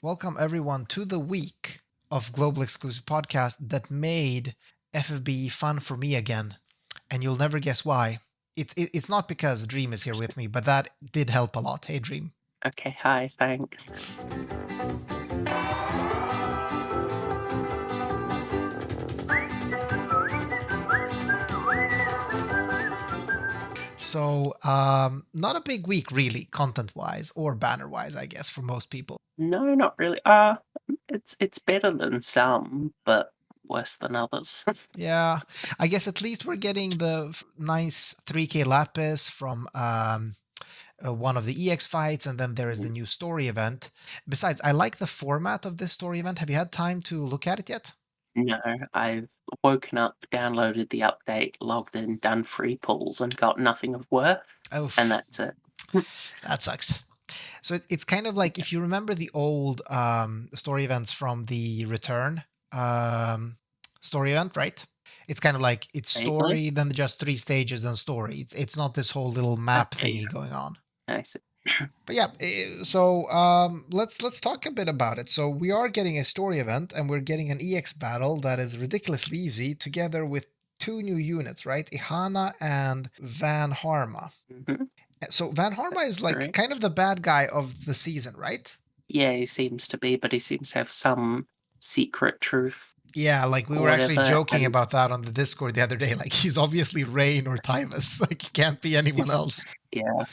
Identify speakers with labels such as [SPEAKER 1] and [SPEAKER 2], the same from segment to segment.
[SPEAKER 1] Welcome everyone to the week of Global Exclusive Podcast that made FFBE fun for me again. And you'll never guess why. It's not because Dream is here with me, but that did help a lot. Hey, Dream.
[SPEAKER 2] Okay, hi, thanks.
[SPEAKER 1] So, not a big week really, content-wise or banner-wise, I guess, for most people.
[SPEAKER 2] No, not really. It's better than some, but worse than others.
[SPEAKER 1] Yeah, I guess at least we're getting the nice 3K Lapis from one of the EX fights, and then there is the new story event. Besides, I like the format of this story event. Have you had time to look at it yet?
[SPEAKER 2] No, I've woken up, downloaded the update, logged in, done free pulls, and got nothing of worth,
[SPEAKER 1] Oh,
[SPEAKER 2] and that's it.
[SPEAKER 1] that sucks. So it's kind of like if you remember the old story events from the Return story event, right? It's kind of like it's
[SPEAKER 2] Vaguely?
[SPEAKER 1] story, then just 3 stages, then story. It's not this whole little map
[SPEAKER 2] Okay,
[SPEAKER 1] thingy going on.
[SPEAKER 2] I see.
[SPEAKER 1] But yeah, so let's talk a bit about it. So we are getting a story event, and we're getting an EX battle that is ridiculously easy, together with two new units, right? Ihana and Van Harma.
[SPEAKER 2] Mhm,
[SPEAKER 1] So Van Harma is like
[SPEAKER 2] correct.
[SPEAKER 1] kind of the bad guy of the season, right?
[SPEAKER 2] Yeah, he seems to be, but he seems to have some secret truth
[SPEAKER 1] Yeah, like we
[SPEAKER 2] or
[SPEAKER 1] were actually
[SPEAKER 2] whatever,
[SPEAKER 1] joking
[SPEAKER 2] and
[SPEAKER 1] about that on the Discord the other day. Like he's obviously Rain or Tyvus. Like he can't be anyone else.
[SPEAKER 2] yeah.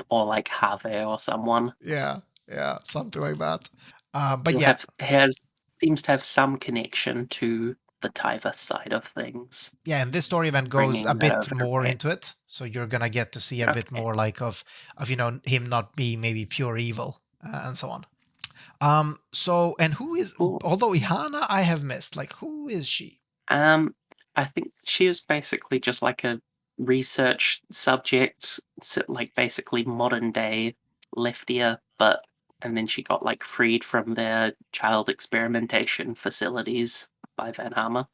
[SPEAKER 2] Or like Have or someone.
[SPEAKER 1] Yeah, yeah, something like that. But
[SPEAKER 2] He'll
[SPEAKER 1] yeah,
[SPEAKER 2] have has seems to have some connection to the Tyvus side of things,
[SPEAKER 1] yeah, and this story event goes a
[SPEAKER 2] bringing that
[SPEAKER 1] bit
[SPEAKER 2] over to
[SPEAKER 1] more
[SPEAKER 2] Red.
[SPEAKER 1] into it. So you're gonna get to see a bit
[SPEAKER 2] Okay,
[SPEAKER 1] more like of him not being maybe pure evil and so on. So and who is
[SPEAKER 2] cool.
[SPEAKER 1] although Ihana I have missed. Like who is she?
[SPEAKER 2] Um, I think she was basically just like a research subject, like basically modern day Leftia, but and then she got like freed from their child experimentation facilities by Van Hammer.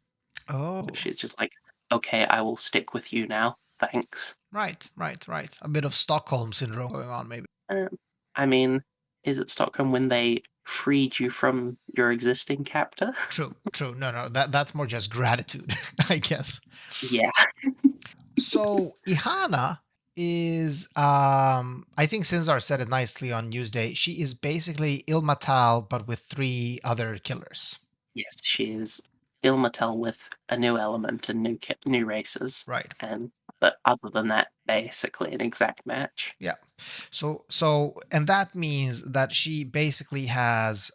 [SPEAKER 2] So
[SPEAKER 1] Oh,
[SPEAKER 2] she's just like, okay, I will stick with you now. Thanks.
[SPEAKER 1] right. A bit of Stockholm syndrome going on, maybe.
[SPEAKER 2] Um, I mean, is it Stockholm when they freed you from your existing captor?
[SPEAKER 1] True. No, that's more just gratitude, I guess.
[SPEAKER 2] Yeah.
[SPEAKER 1] So Ihana is I think Sinzar said it nicely on Newsday. She is basically Ilmatal but with three other killers.
[SPEAKER 2] Yes, she is Ilmatel with a new element and new races,
[SPEAKER 1] Right.
[SPEAKER 2] and but other than that, basically an exact match.
[SPEAKER 1] Yeah. So and that means that she basically has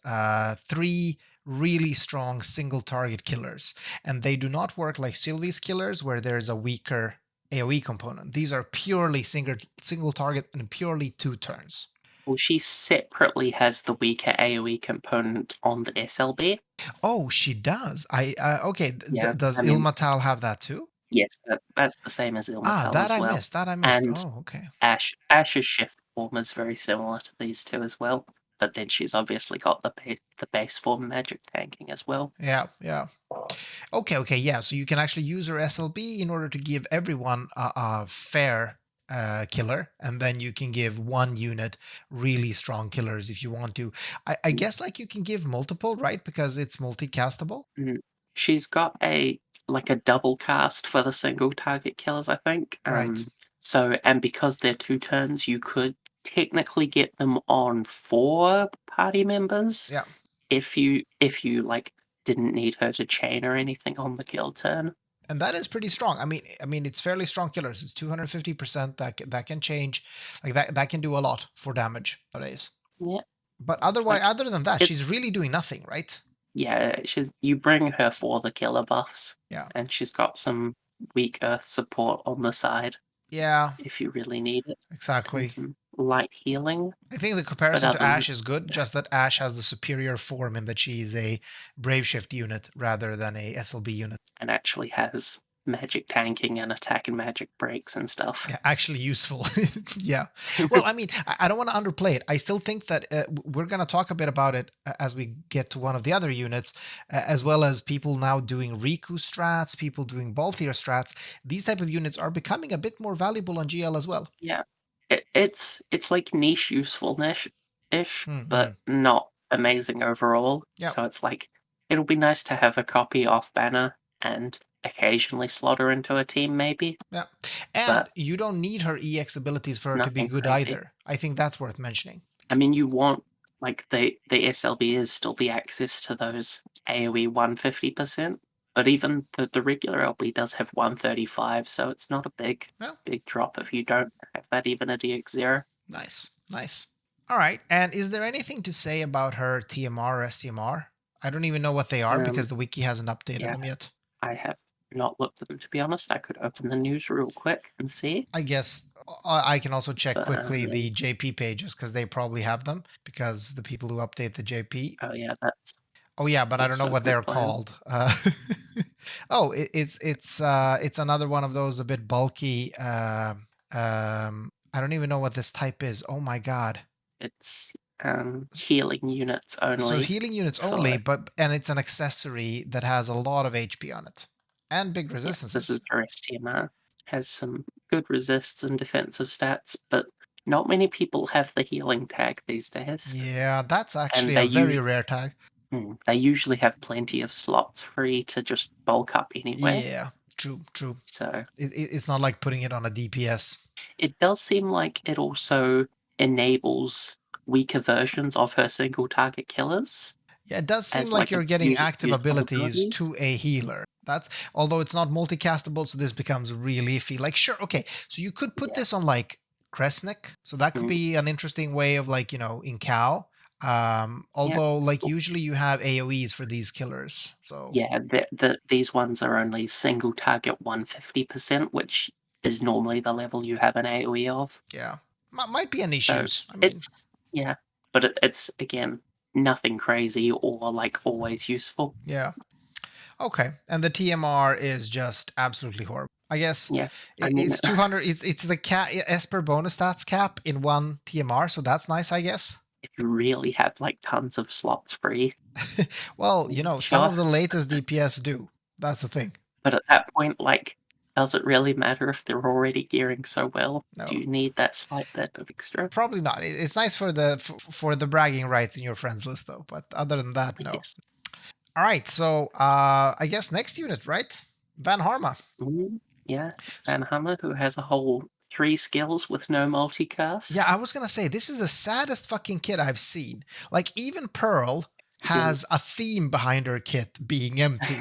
[SPEAKER 1] three really strong single target killers, and they do not work like Sylvie's killers where there's a weaker AoE component. These are purely single target and purely 2 turns.
[SPEAKER 2] Well, she separately has the weaker AoE component on the SLB.
[SPEAKER 1] Oh, she does. Okay.
[SPEAKER 2] Yeah,
[SPEAKER 1] Does
[SPEAKER 2] I mean,
[SPEAKER 1] Ilmatal have that too?
[SPEAKER 2] yes, that's the same as
[SPEAKER 1] Ah,
[SPEAKER 2] Ilmatel
[SPEAKER 1] that
[SPEAKER 2] as
[SPEAKER 1] I
[SPEAKER 2] well.
[SPEAKER 1] missed. That I missed.
[SPEAKER 2] And
[SPEAKER 1] Oh, okay.
[SPEAKER 2] Ash's shift form is very similar to these two as well. But then she's obviously got the base form magic tanking as well.
[SPEAKER 1] Yeah. Okay. Yeah. So you can actually use her SLB in order to give everyone a fair killer, and then you can give one unit really strong killers if you want to. I guess like you can give multiple, right? Because it's multicastable.
[SPEAKER 2] Mm. She's got a like a double cast for the single target killers, I think.
[SPEAKER 1] Right.
[SPEAKER 2] So and because they're 2 turns, you could technically get them on 4 party members
[SPEAKER 1] Yeah.
[SPEAKER 2] if you like didn't need her to chain or anything on the kill turn.
[SPEAKER 1] And that is pretty strong. I mean, it's fairly strong killers. It's 250%. That can change, like that can do a lot for damage nowadays.
[SPEAKER 2] Yeah,
[SPEAKER 1] But
[SPEAKER 2] it's
[SPEAKER 1] otherwise,
[SPEAKER 2] like
[SPEAKER 1] other than that, she's
[SPEAKER 2] it's
[SPEAKER 1] really doing nothing, right?
[SPEAKER 2] yeah, she's you bring her for the killer buffs,
[SPEAKER 1] Yeah,
[SPEAKER 2] and she's got some weak earth support on the side
[SPEAKER 1] yeah,
[SPEAKER 2] if you really need it, and
[SPEAKER 1] exactly.
[SPEAKER 2] some light healing.
[SPEAKER 1] I think the
[SPEAKER 2] But
[SPEAKER 1] comparison to
[SPEAKER 2] other than
[SPEAKER 1] Ash is good, just that Ash has the superior form in that she is a Brave Shift unit rather than a SLB unit.
[SPEAKER 2] and actually has magic tanking and attack and magic breaks and stuff.
[SPEAKER 1] Yeah, actually useful. Yeah. Well, I mean, I don't want to underplay it. I still think that we're going to talk a bit about it as we get to one of the other units, as well as people now doing Riku strats, people doing Balthier strats. These type of units are becoming a bit more valuable on GL as well.
[SPEAKER 2] Yeah, it's like niche usefulness ish,
[SPEAKER 1] Mm-hmm.
[SPEAKER 2] but not amazing overall.
[SPEAKER 1] Yep.
[SPEAKER 2] So it's like, it'll be nice to have a copy off banner and occasionally slot her into a team maybe,
[SPEAKER 1] Yeah. And
[SPEAKER 2] but
[SPEAKER 1] you don't need her EX abilities for her to be
[SPEAKER 2] nothing
[SPEAKER 1] good
[SPEAKER 2] crazy.
[SPEAKER 1] either. I think that's worth mentioning.
[SPEAKER 2] I mean, you want, like, the SLB is still the access to those AoE 150%, but even the regular LB does have 135, so it's not a big
[SPEAKER 1] Yeah.
[SPEAKER 2] big drop if you don't have that even a DX0.
[SPEAKER 1] Nice. Nice. All right. And is there anything to say about her TMR or STMR? I don't even know what they are because
[SPEAKER 2] Um,
[SPEAKER 1] the wiki hasn't updated
[SPEAKER 2] yeah,
[SPEAKER 1] them yet.
[SPEAKER 2] I have not looked at them, to be honest. I could open the news real quick and see,
[SPEAKER 1] I guess I can also check
[SPEAKER 2] but,
[SPEAKER 1] quickly the JP pages because they probably have them because the people who update the JP.
[SPEAKER 2] oh yeah, that's
[SPEAKER 1] Oh yeah, but I don't know
[SPEAKER 2] also a
[SPEAKER 1] what
[SPEAKER 2] good
[SPEAKER 1] they're
[SPEAKER 2] plan.
[SPEAKER 1] called. Oh, it's another one of those a bit bulky. I don't even know what this type is. Oh my god.
[SPEAKER 2] It's, healing units
[SPEAKER 1] So
[SPEAKER 2] only
[SPEAKER 1] healing units only,
[SPEAKER 2] for,
[SPEAKER 1] and it's an accessory that has a lot of HP on it and big
[SPEAKER 2] yeah, this is
[SPEAKER 1] resistances.
[SPEAKER 2] her STMR. Has some good resists and defensive stats, but not many people have the healing tag these days,
[SPEAKER 1] Yeah, that's
[SPEAKER 2] and
[SPEAKER 1] actually a very rare tag.
[SPEAKER 2] they usually have plenty of slots free to just bulk up anyway.
[SPEAKER 1] Yeah, true, true.
[SPEAKER 2] So
[SPEAKER 1] It's not like putting it on a DPS.
[SPEAKER 2] it does seem like it also enables weaker versions of her single target killers
[SPEAKER 1] Yeah, it does seem
[SPEAKER 2] as
[SPEAKER 1] like
[SPEAKER 2] like
[SPEAKER 1] you're getting active
[SPEAKER 2] useful
[SPEAKER 1] abilities
[SPEAKER 2] abilities.
[SPEAKER 1] to a healer. That's although it's not multicastable, so this becomes really iffy. Like, sure, okay, so you could put
[SPEAKER 2] Yeah.
[SPEAKER 1] this on like Kresnik, so that could
[SPEAKER 2] Mm.
[SPEAKER 1] be an interesting way of like in cow.
[SPEAKER 2] Yeah.
[SPEAKER 1] Although like usually you have AOE's for these killers, so
[SPEAKER 2] Yeah, these ones are only single target 150%, which is normally the level you have an AoE of.
[SPEAKER 1] yeah, might be an
[SPEAKER 2] So
[SPEAKER 1] issues. I mean,
[SPEAKER 2] it's, yeah, but it's again nothing crazy or like always useful.
[SPEAKER 1] yeah, okay, and the TMR is just absolutely horrible. I guess
[SPEAKER 2] Yeah, I mean,
[SPEAKER 1] it's 200. It's the Esper bonus stats cap in one TMR, so that's nice, I guess.
[SPEAKER 2] if you really have like tons of slots free,
[SPEAKER 1] Well, some
[SPEAKER 2] sure.
[SPEAKER 1] of the latest DPS do. That's the thing.
[SPEAKER 2] But at that point, like, does it really matter if they're already gearing so well? Do
[SPEAKER 1] No,
[SPEAKER 2] you need that slight bit of extra?
[SPEAKER 1] probably not. It's nice for the bragging rights in your friends list, though. But other than that, no.
[SPEAKER 2] Yes.
[SPEAKER 1] All right. So I guess next unit, right? Van Harma.
[SPEAKER 2] Yeah,
[SPEAKER 1] So,
[SPEAKER 2] Van Hammer, who has a whole 3 skills with no
[SPEAKER 1] yeah,
[SPEAKER 2] multicast.
[SPEAKER 1] I was gonna say this is the saddest fucking kit I've seen. Like even Pearl
[SPEAKER 2] Again,
[SPEAKER 1] has a theme behind her kit being empty,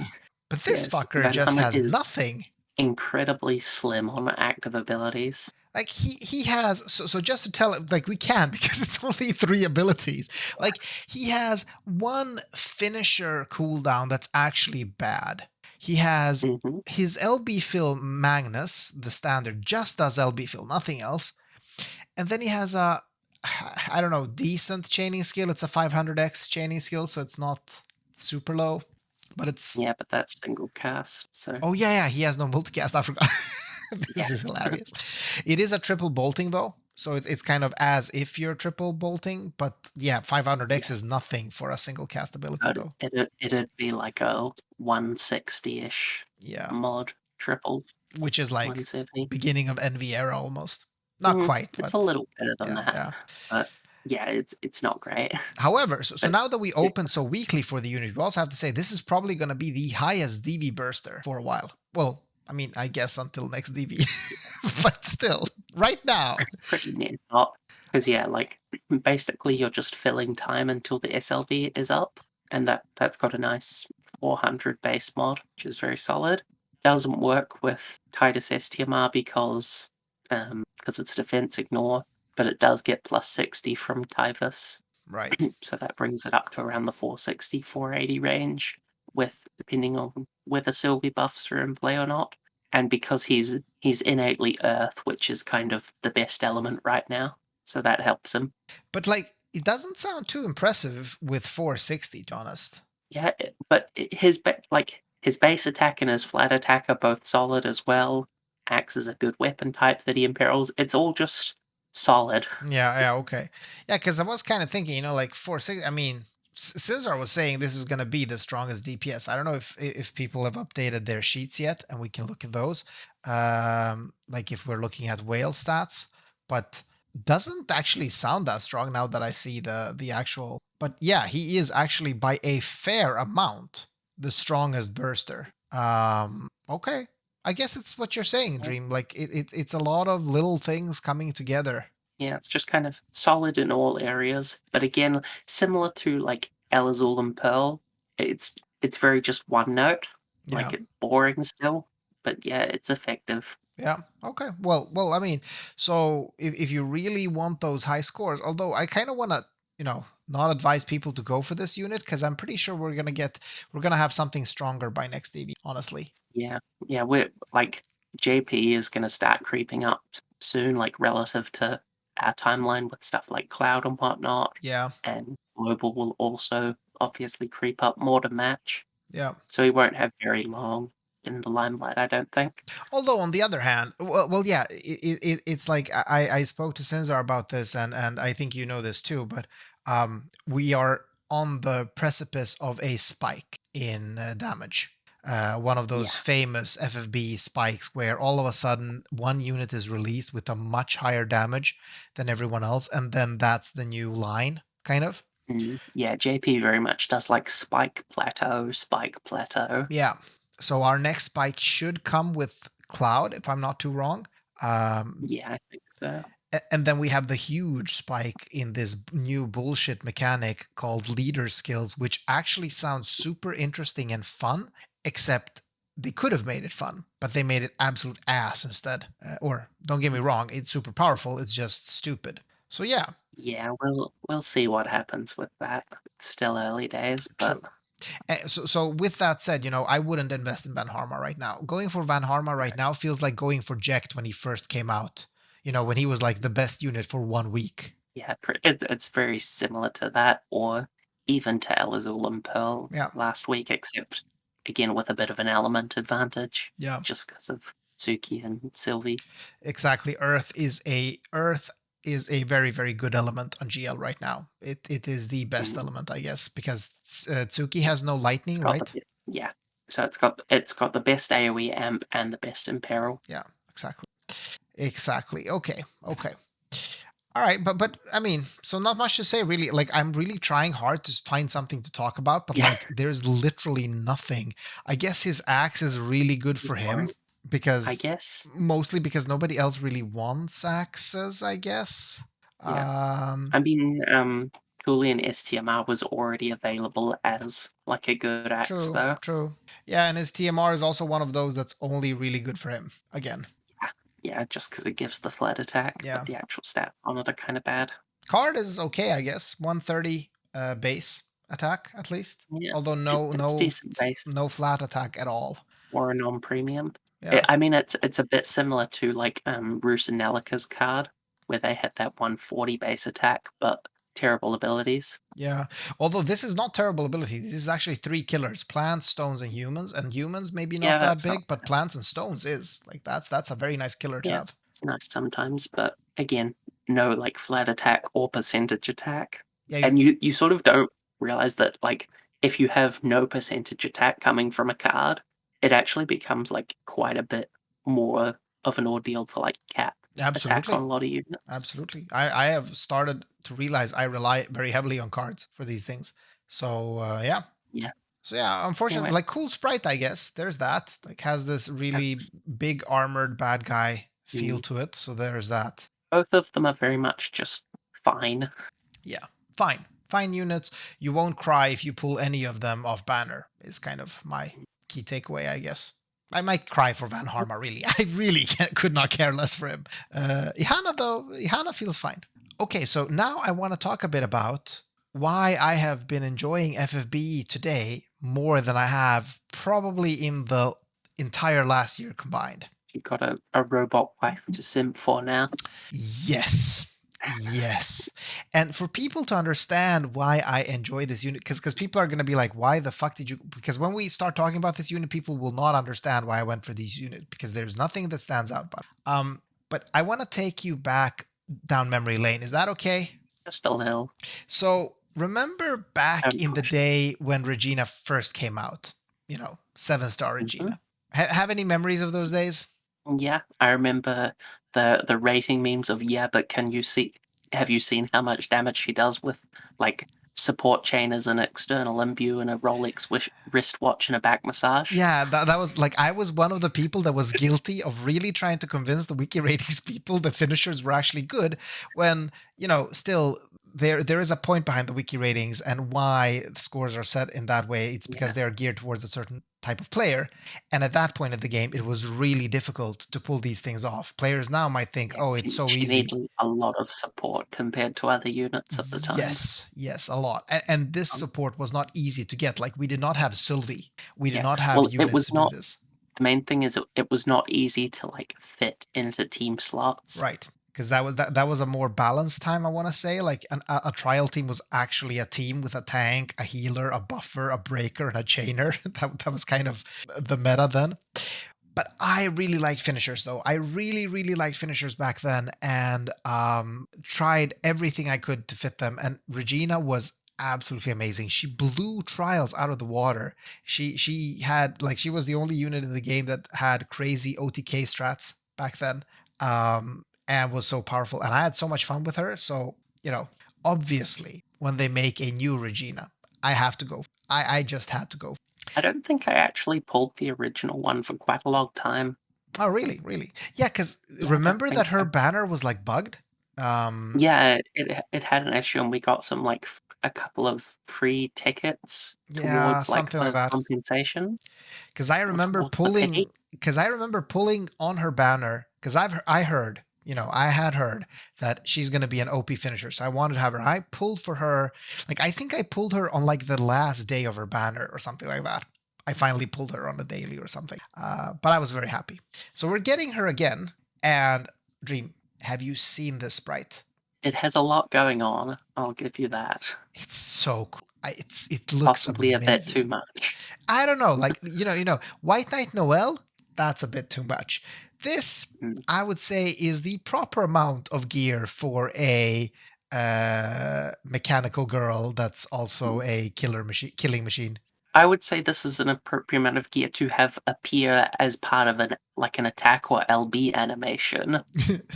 [SPEAKER 1] but this
[SPEAKER 2] yes,
[SPEAKER 1] fucker
[SPEAKER 2] Van
[SPEAKER 1] just
[SPEAKER 2] Hammer
[SPEAKER 1] has
[SPEAKER 2] is
[SPEAKER 1] nothing.
[SPEAKER 2] incredibly slim on active abilities.
[SPEAKER 1] Like he has so just to tell it like we can because it's only 3 abilities. Like he has one finisher cooldown that's actually bad. He has
[SPEAKER 2] Mhm.
[SPEAKER 1] his LB fill Magnus, the standard, just does LB fill, nothing else. And then he has a I don't know, decent chaining skill. It's a 500x chaining skill, so it's not super low, but it's
[SPEAKER 2] Yeah, but that's single cast, so
[SPEAKER 1] oh yeah, he has no multicast. I forgot.
[SPEAKER 2] yeah.
[SPEAKER 1] This is hilarious. It is a triple bolting though, so it's kind of as if you're triple bolting. But yeah, 500x
[SPEAKER 2] Yeah,
[SPEAKER 1] is nothing for a single cast ability
[SPEAKER 2] but
[SPEAKER 1] though.
[SPEAKER 2] it'd be like a 160-ish
[SPEAKER 1] Yeah,
[SPEAKER 2] mod triple,
[SPEAKER 1] which is like
[SPEAKER 2] 170.
[SPEAKER 1] beginning of NV era almost. Not quite,
[SPEAKER 2] It's a
[SPEAKER 1] but
[SPEAKER 2] little better than
[SPEAKER 1] yeah,
[SPEAKER 2] that,
[SPEAKER 1] yeah.
[SPEAKER 2] but yeah, it's not great.
[SPEAKER 1] However, so
[SPEAKER 2] But
[SPEAKER 1] now that we
[SPEAKER 2] yeah,
[SPEAKER 1] open so weekly for the unit, we also have to say this is probably going to be the highest DV burster for a while. Well, I mean, I guess until next DV, but still, right now.
[SPEAKER 2] pretty near top. Because yeah, like basically you're just filling time until the SLV is up, and that's got a nice 400 base mod, which is very solid. Doesn't work with Titus STMR because it's defense ignore, but it does get plus 60 from Typhus,
[SPEAKER 1] Right.
[SPEAKER 2] so that brings it up to around the 460, 480 range, with depending on whether Sylvie buffs are in play or not. And because he's innately Earth, which is kind of the best element right now, so that helps him.
[SPEAKER 1] But like, it doesn't sound too impressive with 460, to be honest.
[SPEAKER 2] Yeah, but his base attack and his flat attack are both solid as well. Axe is a good weapon type that he imperils. It's all just solid.
[SPEAKER 1] Yeah, yeah, okay. Yeah, because I was kind of thinking, like 460. I mean, Scissor was saying this is going to be the strongest DPS. I don't know if people have updated their sheets yet, and we can look at those. Like if we're looking at whale stats, but doesn't actually sound that strong now that I see the actual But yeah, he is actually by a fair amount the strongest burster. Okay. I guess it's what you're saying,
[SPEAKER 2] Yeah,
[SPEAKER 1] Dream. Like it's a lot of little things coming together.
[SPEAKER 2] yeah, it's just kind of solid in all areas. But again, similar to like Elazul and Pearl, it's it's very just one note.
[SPEAKER 1] Yeah.
[SPEAKER 2] Like it's boring still, but yeah, it's effective.
[SPEAKER 1] Yeah. Okay. Well. I mean, so if you really want those high scores, although I kind of want to, not advise people to go for this unit because I'm pretty sure we're gonna have something stronger by next AV. Honestly.
[SPEAKER 2] Yeah, yeah, we're like JP is gonna start creeping up soon, like relative to our timeline with stuff like cloud and whatnot,
[SPEAKER 1] Yeah.
[SPEAKER 2] and global will also obviously creep up more to match.
[SPEAKER 1] Yeah.
[SPEAKER 2] So he won't have very long in the limelight, I don't think.
[SPEAKER 1] Although on the other hand, well yeah, it's like I spoke to Cesar about this, and I think you know this too, but we are on the precipice of a spike in damage. One of those
[SPEAKER 2] Yeah.
[SPEAKER 1] famous FFBE spikes where all of a sudden one unit is released with a much higher damage than everyone else, and then that's the new line, kind of.
[SPEAKER 2] Yeah, JP very much does like spike plateau, spike plateau.
[SPEAKER 1] Yeah. So our next spike should come with Cloud, if I'm not too wrong. Um,
[SPEAKER 2] Yeah, I think so.
[SPEAKER 1] and then we have the huge spike in this new bullshit mechanic called leader skills, which actually sounds super interesting and fun, except they could have made it fun, but they made it absolute ass instead. Or don't get me wrong, it's super powerful, it's just stupid. So yeah,
[SPEAKER 2] Yeah, we'll see what happens with that. It's still early days, but
[SPEAKER 1] true. So with that said, I wouldn't invest in Van Harma right now. Going for Van Harma right now feels like going for Jekt when he first came out. When he was like the best unit for 1 week.
[SPEAKER 2] yeah, it's very similar to that, or even to Elazul and Pearl
[SPEAKER 1] Yeah,
[SPEAKER 2] last week, except again with a bit of an element advantage,
[SPEAKER 1] yeah,
[SPEAKER 2] just because of Suki and Sylvie.
[SPEAKER 1] exactly. Earth is a very very good element on GL right now. It is the best
[SPEAKER 2] Mm,
[SPEAKER 1] element, I guess, because Tsuki
[SPEAKER 2] yeah,
[SPEAKER 1] has no
[SPEAKER 2] it's
[SPEAKER 1] lightning,
[SPEAKER 2] got
[SPEAKER 1] right?
[SPEAKER 2] yeah, so it's got the best AOE amp and the best Imperil.
[SPEAKER 1] Yeah, exactly. Exactly. Okay. Okay. All right, but I mean, so not much to say really. Like I'm really trying hard to find something to talk about, but
[SPEAKER 2] Yeah,
[SPEAKER 1] like there's literally nothing. I guess his axe is really good
[SPEAKER 2] it's
[SPEAKER 1] for him
[SPEAKER 2] boring. I
[SPEAKER 1] because
[SPEAKER 2] guess.
[SPEAKER 1] mostly because nobody else really wants axes, I guess.
[SPEAKER 2] Yeah,
[SPEAKER 1] Um
[SPEAKER 2] I mean, Julian STMR was already available as like a good axe,
[SPEAKER 1] true,
[SPEAKER 2] though.
[SPEAKER 1] true. Yeah, and his TMR is also one of those that's only really good for him. Again.
[SPEAKER 2] Yeah, yeah, just because it gives the flat attack, but
[SPEAKER 1] Yeah.
[SPEAKER 2] the actual stats on it are kind of bad.
[SPEAKER 1] Card is okay, I guess. 130 base attack at least.
[SPEAKER 2] Yeah,
[SPEAKER 1] Although no
[SPEAKER 2] it's
[SPEAKER 1] no
[SPEAKER 2] decent base
[SPEAKER 1] no flat attack at all.
[SPEAKER 2] or a non-premium.
[SPEAKER 1] Yeah.
[SPEAKER 2] I mean, it's a bit similar to like Rusinelica's card, where they had that 140 base attack, but terrible abilities.
[SPEAKER 1] Yeah. Although this is not terrible ability. This is actually three killers: plants, stones, and humans. And humans maybe
[SPEAKER 2] Yeah,
[SPEAKER 1] not that
[SPEAKER 2] that's not.
[SPEAKER 1] big, but plants and stones is like that's a very nice killer to
[SPEAKER 2] Yeah,
[SPEAKER 1] have.
[SPEAKER 2] it's nice sometimes, but again, no like flat attack or percentage attack.
[SPEAKER 1] Yeah,
[SPEAKER 2] And you sort of don't realize that like if you have no percentage attack coming from a card, it actually becomes like quite a bit more of an ordeal to like cap attack on
[SPEAKER 1] absolutely.
[SPEAKER 2] a lot of units.
[SPEAKER 1] Absolutely. I have started to realize I rely very heavily on cards for these things. So yeah.
[SPEAKER 2] Yeah.
[SPEAKER 1] So yeah, unfortunately,
[SPEAKER 2] Anyway,
[SPEAKER 1] like cool sprite, I guess. There's that. Like has this
[SPEAKER 2] yeah.
[SPEAKER 1] really big armored bad guy feel
[SPEAKER 2] Mm.
[SPEAKER 1] to it. So there's that.
[SPEAKER 2] Both of them are very much just fine.
[SPEAKER 1] Yeah, fine. Fine units. You won't cry if you pull any of them off banner, is kind of my key takeaway, I guess. I might cry for Van Harma, really. I really could not care less for him. Ihana, though, Ihana feels fine. Okay, so now I want to talk a bit about why I have been enjoying FFBE today more than I have probably in the entire last year combined.
[SPEAKER 2] You've got a robot wife to simp for now.
[SPEAKER 1] Yes. Yes. And for people to understand why I enjoy this unit, because people are going to be like, why the fuck did you? Because when we start talking about this unit, people will not understand why I went for this unit because there's nothing that stands out. But I want to take you back down memory lane. Is that okay?
[SPEAKER 2] Just a little.
[SPEAKER 1] So remember back
[SPEAKER 2] Don't
[SPEAKER 1] in the
[SPEAKER 2] push.
[SPEAKER 1] day when Regina first came out, 7-star
[SPEAKER 2] Mhm.
[SPEAKER 1] Regina. Have any memories of those days?
[SPEAKER 2] Yeah, I remember the rating memes of yeah, but can you see? Have you seen how much damage she does with like support chain as an external imbue and a Rolex wristwatch and a back massage.
[SPEAKER 1] Yeah, that was like, I was one of the people that was guilty of really trying to convince the wiki ratings people the finishers were actually good, when, still there is a point behind the wiki ratings and why the scores are set in that way. It's because
[SPEAKER 2] Yeah.
[SPEAKER 1] they are geared towards a certain type of player. And at that point of the game, it was really difficult to pull these things off. Players now might think,
[SPEAKER 2] Yeah,
[SPEAKER 1] oh, it's so
[SPEAKER 2] she
[SPEAKER 1] easy.
[SPEAKER 2] needed a lot of support compared to other units at the time.
[SPEAKER 1] Yes, a lot. And this
[SPEAKER 2] Um,
[SPEAKER 1] support was not easy to get. Like, we did not have Sylvie. We did
[SPEAKER 2] yeah,
[SPEAKER 1] not have
[SPEAKER 2] well, it
[SPEAKER 1] units
[SPEAKER 2] was
[SPEAKER 1] to do
[SPEAKER 2] not.
[SPEAKER 1] this.
[SPEAKER 2] The main thing is it was not easy to like fit into team slots.
[SPEAKER 1] Right. Because that was a more balanced time, I want to say. Like, a trial team was actually a team with a tank, a healer, a buffer, a breaker, and a chainer. That was kind of the meta then. But I really liked finishers, though. I really, really liked finishers back then, and tried everything I could to fit them. And Regina was absolutely amazing. She blew trials out of the water. She had, like, she was the only unit in the game that had crazy OTK strats back then, and was so powerful. And I had so much fun with her. So, obviously, when they make a new Regina, I have to go. I just had to go.
[SPEAKER 2] I don't think I actually pulled the original one for quite a long time.
[SPEAKER 1] Oh, really? Really? Yeah, because
[SPEAKER 2] Yeah, I don't
[SPEAKER 1] remember
[SPEAKER 2] think
[SPEAKER 1] that her
[SPEAKER 2] so.
[SPEAKER 1] banner was like bugged?
[SPEAKER 2] Yeah, it had an issue, and we got some like a couple of free tickets
[SPEAKER 1] Yeah,
[SPEAKER 2] towards like
[SPEAKER 1] something like
[SPEAKER 2] the
[SPEAKER 1] that.
[SPEAKER 2] compensation
[SPEAKER 1] Because I
[SPEAKER 2] or
[SPEAKER 1] remember
[SPEAKER 2] towards the pity.
[SPEAKER 1] pulling, because I remember pulling on her banner. Because I heard, I had heard that she's going to be an OP finisher. So I wanted to have her. I pulled for her. Like, I think I pulled her on like the last day of her banner or something like that. I finally pulled her on a daily or something. But I was very happy. So we're getting her again. And Dream, have you seen this sprite?
[SPEAKER 2] It has a lot going on. I'll give you that.
[SPEAKER 1] It's so cool. It looks
[SPEAKER 2] Possibly a bit
[SPEAKER 1] amazing.
[SPEAKER 2] too much.
[SPEAKER 1] I don't know, like, White Knight Noel, that's a bit too much. This,
[SPEAKER 2] Mm.
[SPEAKER 1] I would say, is the proper amount of gear for a mechanical girl that's also a killing machine.
[SPEAKER 2] I would say this is an appropriate amount of gear to have appear as part of an attack or LB animation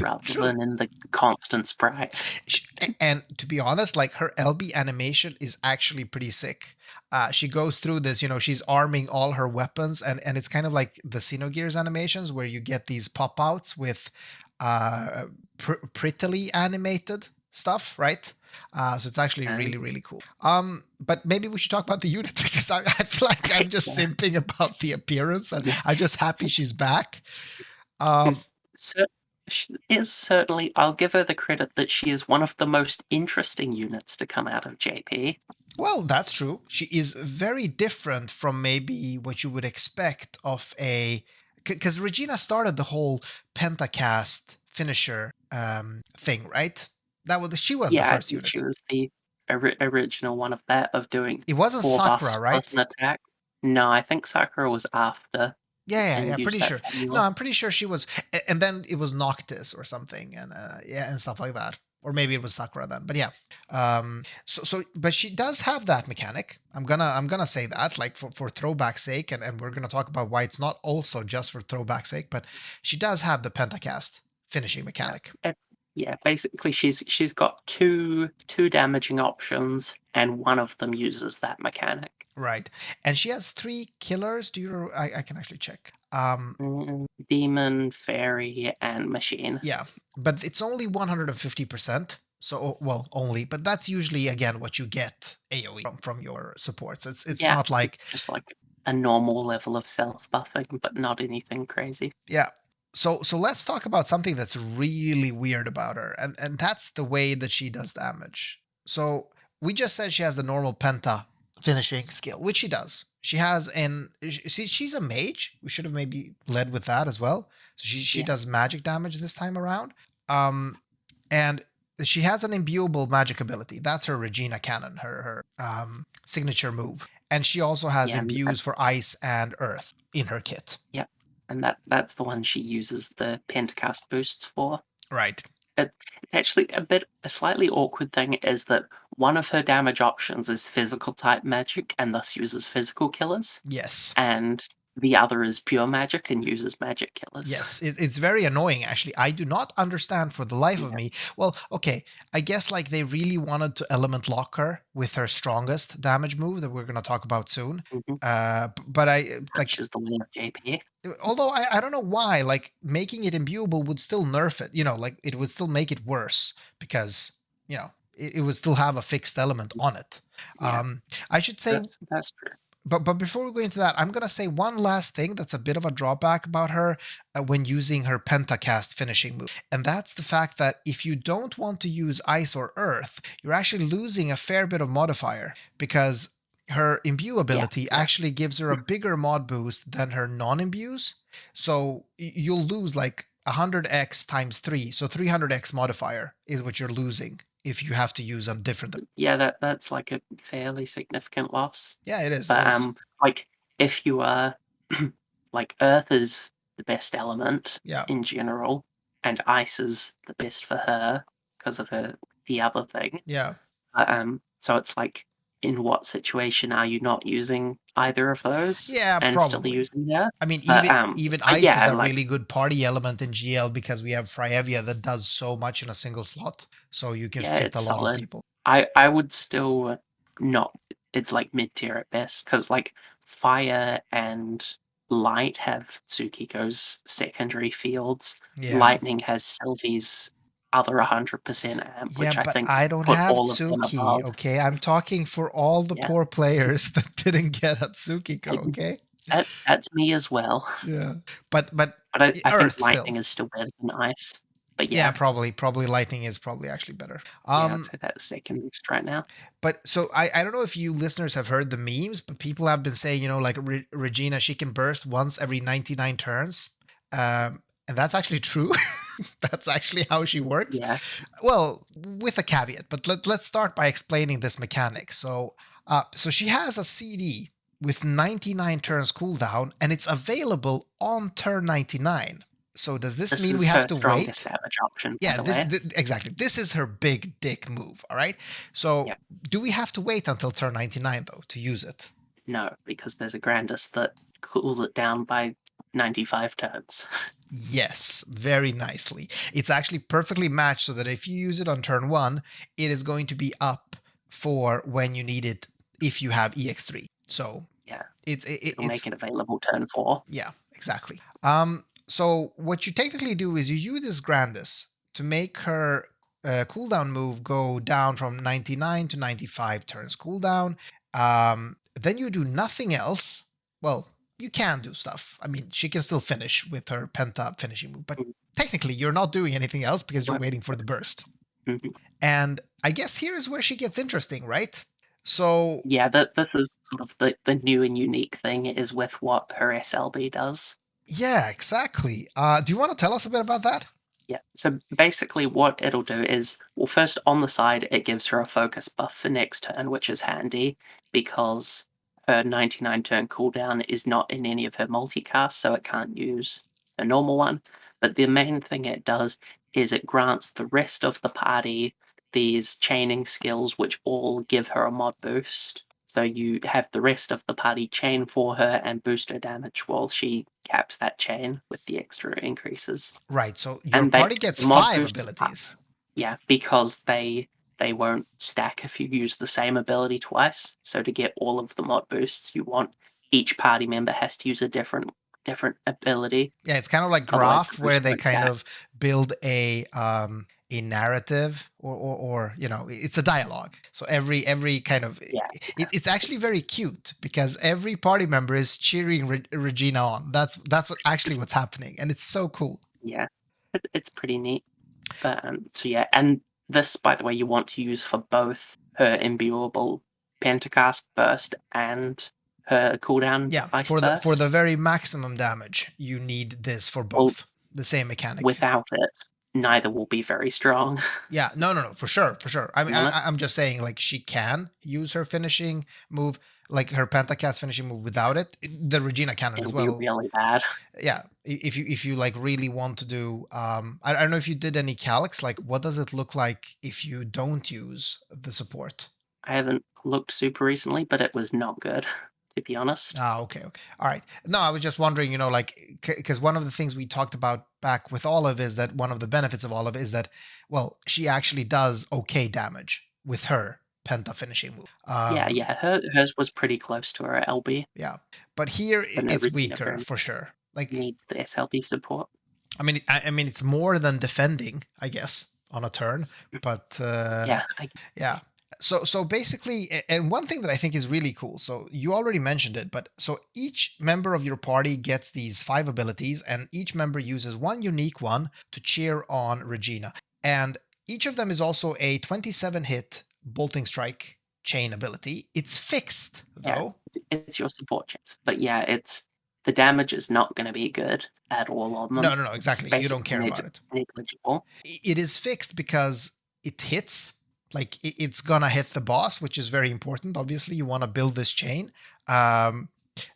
[SPEAKER 2] rather
[SPEAKER 1] True.
[SPEAKER 2] than in the constant sprite.
[SPEAKER 1] And to be honest, like, her LB animation is actually pretty sick. She goes through this, she's arming all her weapons, and it's kind of like the Xenogears animations where you get these pop outs with prettily animated stuff, right? So it's actually
[SPEAKER 2] And
[SPEAKER 1] really, really cool. But maybe we should talk about the unit because I feel like I'm just
[SPEAKER 2] yeah,
[SPEAKER 1] simping about the appearance, and I'm just happy she's back.
[SPEAKER 2] is cer- she is certainly. I'll give her the credit that she is one of the most interesting units to come out of JP.
[SPEAKER 1] Well, that's true. She is very different from maybe what you would expect of a. Because Regina started the whole pentacast finisher thing, right? She was the
[SPEAKER 2] Yeah, I
[SPEAKER 1] first
[SPEAKER 2] think she
[SPEAKER 1] unit.
[SPEAKER 2] was the original one of that of doing
[SPEAKER 1] It wasn't
[SPEAKER 2] 4 buffs
[SPEAKER 1] Sakura,
[SPEAKER 2] plus
[SPEAKER 1] right?
[SPEAKER 2] an attack. No, I think Sakura was after
[SPEAKER 1] Yeah,
[SPEAKER 2] and used
[SPEAKER 1] pretty
[SPEAKER 2] that
[SPEAKER 1] sure. No,
[SPEAKER 2] formula.
[SPEAKER 1] I'm pretty sure she was, and then it was Noctis or something, and and stuff like that, or maybe it was Sakura then. But yeah, but she does have that mechanic. I'm gonna say that, like, for throwback sake, and we're gonna talk about why it's not also just for throwback sake, but she does have the pentacast finishing
[SPEAKER 2] Yeah,
[SPEAKER 1] mechanic.
[SPEAKER 2] yeah. Basically, she's got two damaging options, and one of them uses that mechanic.
[SPEAKER 1] Right, and she has 3 killers. I can actually check.
[SPEAKER 2] Demon, fairy, and machine.
[SPEAKER 1] Yeah, but it's only 150%. So, well, only, but that's usually, again, what you get AoE from your support. So it's
[SPEAKER 2] Yeah,
[SPEAKER 1] not like,
[SPEAKER 2] it's just like a normal level of self buffing, but not anything crazy.
[SPEAKER 1] yeah. So let's talk about something that's really weird about her, and that's the way that she does damage. So we just said she has the normal penta finishing skill, which she does. She has she's a mage. We should have maybe led with that as well. So she
[SPEAKER 2] Yeah,
[SPEAKER 1] does magic damage this time around. And she has an imbuable magic ability. That's her Regina Cannon, her signature move. And she also has
[SPEAKER 2] yeah,
[SPEAKER 1] imbues for ice and earth in her kit.
[SPEAKER 2] yeah, and that's the one she uses the pentacast boosts for.
[SPEAKER 1] Right.
[SPEAKER 2] It's actually a slightly awkward thing is that one of her damage options is physical type magic and thus uses physical killers,
[SPEAKER 1] Yes.
[SPEAKER 2] and the other is pure magic and uses magic killers.
[SPEAKER 1] Yes, it's very annoying actually. I do not understand for the life of
[SPEAKER 2] Yeah.
[SPEAKER 1] me. Well, okay, I guess like they really wanted to element lock her with her strongest damage move that we're going to talk about soon.
[SPEAKER 2] Mhm.
[SPEAKER 1] But I
[SPEAKER 2] Which
[SPEAKER 1] like,
[SPEAKER 2] is the way of JP.
[SPEAKER 1] although I don't know why, like making it imbuable would still nerf it. Like it would still make it worse because it would still have a fixed element on it.
[SPEAKER 2] Yeah,
[SPEAKER 1] Um, I should say,
[SPEAKER 2] that's true.
[SPEAKER 1] but before we go into that, I'm gonna say one last thing that's a bit of a drawback about her when using her pentacast finishing move, and that's the fact that if you don't want to use ice or earth, you're actually losing a fair bit of modifier because her imbue
[SPEAKER 2] Yeah,
[SPEAKER 1] ability
[SPEAKER 2] yeah.
[SPEAKER 1] actually gives her a bigger mod boost than her non-imbues. So you'll lose like 100x times 3, so 300x modifier is what you're losing if you have to use a different.
[SPEAKER 2] Yeah, that's like a fairly significant loss.
[SPEAKER 1] Yeah, it is. It
[SPEAKER 2] But
[SPEAKER 1] is.
[SPEAKER 2] like if you are like Earth is the best element
[SPEAKER 1] Yeah.
[SPEAKER 2] in general, and ice is the best for her because of the other thing.
[SPEAKER 1] Yeah.
[SPEAKER 2] So it's like, in what situation are you not using either of those
[SPEAKER 1] Yeah,
[SPEAKER 2] and still
[SPEAKER 1] probably.
[SPEAKER 2] using her?
[SPEAKER 1] I mean,
[SPEAKER 2] But
[SPEAKER 1] even ice is
[SPEAKER 2] yeah,
[SPEAKER 1] a
[SPEAKER 2] like
[SPEAKER 1] really good party element in GL because we have Fryevia that does so much in a single slot, so you can
[SPEAKER 2] yeah,
[SPEAKER 1] fit a
[SPEAKER 2] it's
[SPEAKER 1] lot of
[SPEAKER 2] solid.
[SPEAKER 1] people.
[SPEAKER 2] I would still not. It's like mid tier at best because like fire and light have Tsukiko's secondary fields.
[SPEAKER 1] Yeah.
[SPEAKER 2] Lightning has Sylvie's other 100% amp,
[SPEAKER 1] Yeah,
[SPEAKER 2] which I
[SPEAKER 1] but
[SPEAKER 2] think
[SPEAKER 1] I don't
[SPEAKER 2] put
[SPEAKER 1] have
[SPEAKER 2] all of them
[SPEAKER 1] Tsuki,
[SPEAKER 2] above.
[SPEAKER 1] okay? I'm talking for all the
[SPEAKER 2] Yeah,
[SPEAKER 1] poor players that didn't get a Tsukiko,
[SPEAKER 2] and
[SPEAKER 1] okay?
[SPEAKER 2] that's me as well.
[SPEAKER 1] Yeah. But
[SPEAKER 2] But I think
[SPEAKER 1] Earth still.
[SPEAKER 2] lightning is still better than ice. But
[SPEAKER 1] Yeah,
[SPEAKER 2] yeah,
[SPEAKER 1] probably lightning is probably actually better.
[SPEAKER 2] yeah, I'd say that's second best right now.
[SPEAKER 1] But so I don't know if you listeners have heard the memes, but people have been saying, like Regina, she can burst once every 99 turns. And that's actually true. That's actually how she works.
[SPEAKER 2] Yeah.
[SPEAKER 1] Well, with a caveat, but let's start by explaining this mechanic. So she has a CD with 99 turns cooldown, and it's available on turn 99. So does this
[SPEAKER 2] This
[SPEAKER 1] mean we
[SPEAKER 2] is
[SPEAKER 1] have
[SPEAKER 2] her
[SPEAKER 1] to
[SPEAKER 2] strongest
[SPEAKER 1] wait?
[SPEAKER 2] damage option, by
[SPEAKER 1] Yeah,
[SPEAKER 2] the
[SPEAKER 1] this,
[SPEAKER 2] way.
[SPEAKER 1] th exactly. This is her big dick move. All right. So
[SPEAKER 2] Yeah.
[SPEAKER 1] do we have to wait until turn 99 though to use it?
[SPEAKER 2] No, because there's a Grandis that cools it down by 95 turns.
[SPEAKER 1] Yes, very nicely. It's actually perfectly matched so that if you use it on turn 1, it is going to be up for when you need it if you have EX3. So
[SPEAKER 2] Yeah, it'll
[SPEAKER 1] it's
[SPEAKER 2] make it available turn 4.
[SPEAKER 1] yeah, exactly. So what you technically do is you use this Grandis to make her cooldown move go down from 99 to 95 turns cooldown. Then you do nothing else. Well, you can do stuff. I mean, she can still finish with her penta finishing move, but
[SPEAKER 2] Mhm.
[SPEAKER 1] technically you're not doing anything else because you're
[SPEAKER 2] Well,
[SPEAKER 1] waiting for the burst.
[SPEAKER 2] mhm.
[SPEAKER 1] And I guess here is where she gets interesting, right? So
[SPEAKER 2] Yeah, this is sort of the new and unique thing is with what her SLB does.
[SPEAKER 1] yeah, exactly. Do you want to tell us a bit about that?
[SPEAKER 2] Yeah, so basically what it'll do is, well, first on the side, it gives her a focus buff for next turn, which is handy because her 99 turn cooldown is not in any of her multicasts, so it can't use a normal one. But the main thing it does is it grants the rest of the party these chaining skills, which all give her a mod boost. So you have the rest of the party chain for her and boost her damage while she caps that chain with the extra increases.
[SPEAKER 1] Right. So your
[SPEAKER 2] And
[SPEAKER 1] party gets
[SPEAKER 2] the mod
[SPEAKER 1] 5
[SPEAKER 2] boosts are,
[SPEAKER 1] abilities.
[SPEAKER 2] yeah, because they won't stack if you use the same ability twice. So to get all of the mod boosts you want, each party member has to use a different ability.
[SPEAKER 1] Yeah, it's kind of like
[SPEAKER 2] Otherwise, the
[SPEAKER 1] Graph, where
[SPEAKER 2] boosts
[SPEAKER 1] they
[SPEAKER 2] won't
[SPEAKER 1] kind
[SPEAKER 2] stack.
[SPEAKER 1] of build a narrative, or it's a dialogue. So every kind of
[SPEAKER 2] Yeah,
[SPEAKER 1] it's actually very cute because every party member is cheering Regina on. That's what's happening, and it's so cool.
[SPEAKER 2] yeah, it's pretty neat. But so yeah, and this, by the way, you want to use for both her imbuable pentacast burst and her cooldown
[SPEAKER 1] Yeah,
[SPEAKER 2] ice
[SPEAKER 1] for the
[SPEAKER 2] burst.
[SPEAKER 1] very maximum damage, you need this for
[SPEAKER 2] Well,
[SPEAKER 1] both. The same mechanic.
[SPEAKER 2] without it, neither will be very strong.
[SPEAKER 1] Yeah, no, for sure, for sure. I
[SPEAKER 2] To
[SPEAKER 1] mean,
[SPEAKER 2] be honest,
[SPEAKER 1] I'm just saying, like, she can use her finishing move, like her pentacast finishing move without it. The Regina cannon as
[SPEAKER 2] it'll be
[SPEAKER 1] well.
[SPEAKER 2] really bad.
[SPEAKER 1] Yeah, if you like really want to do, I don't know if you did any calcs. Like, what does it look like if you don't use the support?
[SPEAKER 2] I haven't looked super recently, but it was not good, to to be honest.
[SPEAKER 1] Ah, okay, okay. All right. No, I was just wondering, like, because one of the things we talked about back with Olive is that one of the benefits of Olive is that, well, she actually does okay damage with her penta finishing move.
[SPEAKER 2] Yeah, hers was pretty close to her LB,
[SPEAKER 1] Yeah. But here
[SPEAKER 2] but no,
[SPEAKER 1] it's
[SPEAKER 2] Regina
[SPEAKER 1] weaker
[SPEAKER 2] very
[SPEAKER 1] for
[SPEAKER 2] much
[SPEAKER 1] sure. Like,
[SPEAKER 2] needs the SLB support.
[SPEAKER 1] I mean, it's more than defending, I guess, on a turn, but
[SPEAKER 2] Yeah,
[SPEAKER 1] yeah. So basically, and one thing that I think is really cool. So you already mentioned it, but so each member of your party gets these 5 abilities, and each member uses one unique one to cheer on Regina. And each of them is also a 27 hit bolting strike chain ability. It's fixed
[SPEAKER 2] yeah,
[SPEAKER 1] though.
[SPEAKER 2] it's your support chance. But yeah, it's the damage is not going to be good at all on
[SPEAKER 1] No,
[SPEAKER 2] them.
[SPEAKER 1] no, no,
[SPEAKER 2] It's
[SPEAKER 1] exactly. You don't
[SPEAKER 2] basically
[SPEAKER 1] care about it.
[SPEAKER 2] negligible.
[SPEAKER 1] It is fixed because it hits. Like it's gonna hit the boss, which is very important. Obviously, you want to build this chain.